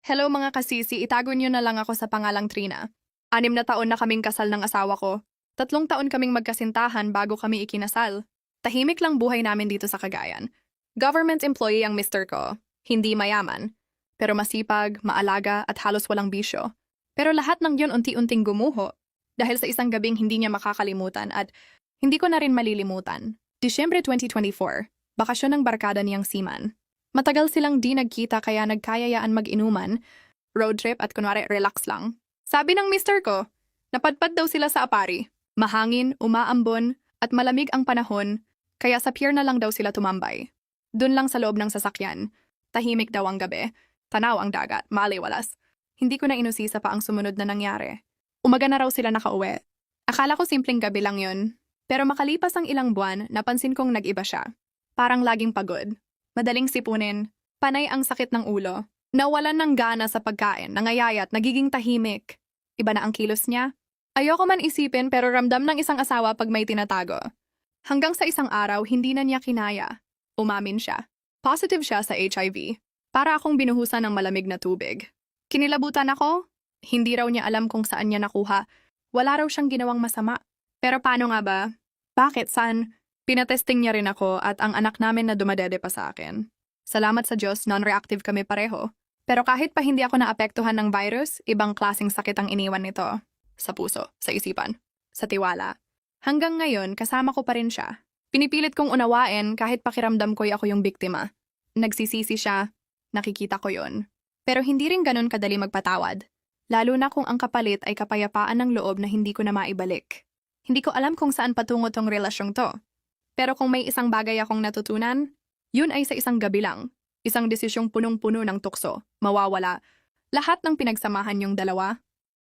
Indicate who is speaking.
Speaker 1: Hello mga kasisi, itago niyo na lang ako sa pangalang Trina. 6 na taon na kaming kasal ng asawa ko. 3 taon kaming magkasintahan bago kami ikinasal. Tahimik lang buhay namin dito sa Cagayan. Government employee ang mister ko. Hindi mayaman. Pero masipag, maalaga at halos walang bisyo. Pero lahat ng yun unti-unting gumuho. Dahil sa isang gabing hindi niya makakalimutan at hindi ko na rin malilimutan. Disyembre 2024, bakasyon ng barkada niyang Seaman. Matagal silang di nagkita kaya nagkayayaan mag-inuman, road trip at kunwari relax lang. Sabi ng mister ko, napadpad daw sila sa Apari. Mahangin, umaambon, at malamig ang panahon, kaya sa pier na lang daw sila tumambay. Dun lang sa loob ng sasakyan. Tahimik daw ang gabi. Tanaw ang dagat, maliwalas. Hindi ko na inusisa pa ang sumunod na nangyari. Umaga na raw sila nakauwi. Akala ko simpleng gabi lang yun. Pero makalipas ang ilang buwan, napansin kong nag-iba siya. Parang laging pagod. Madaling sipunin. Panay ang sakit ng ulo. Nawalan ng gana sa pagkain, nangayayat, nagiging tahimik. Iba na ang kilos niya. Ayoko man isipin pero ramdam ng isang asawa pag may tinatago. Hanggang sa isang araw, hindi na niya kinaya. Umamin siya. Positive siya sa HIV. Para akong binuhusan ng malamig na tubig. Kinilabutan ako. Hindi raw niya alam kung saan niya nakuha. Wala raw siyang ginawang masama. Pero paano nga ba? Bakit? Saan? Pinatesting niya rin ako at ang anak namin na dumadede pa sa akin. Salamat sa Diyos, non-reactive kami pareho. Pero kahit pa hindi ako naapektuhan ng virus, ibang klaseng sakit ang iniwan nito. Sa puso, sa isipan, sa tiwala. Hanggang ngayon, kasama ko pa rin siya. Pinipilit kong unawain kahit pakiramdam ko'y ako yung biktima. Nagsisisi siya, nakikita ko yon. Pero hindi rin ganun kadali magpatawad. Lalo na kung ang kapalit ay kapayapaan ng loob na hindi ko na maibalik. Hindi ko alam kung saan patungo tong relasyong to. Pero kung may isang bagay akong natutunan, yun ay sa isang gabi lang. Isang desisyong punong-puno ng tukso, mawawala. Lahat ng pinagsamahan yung dalawa,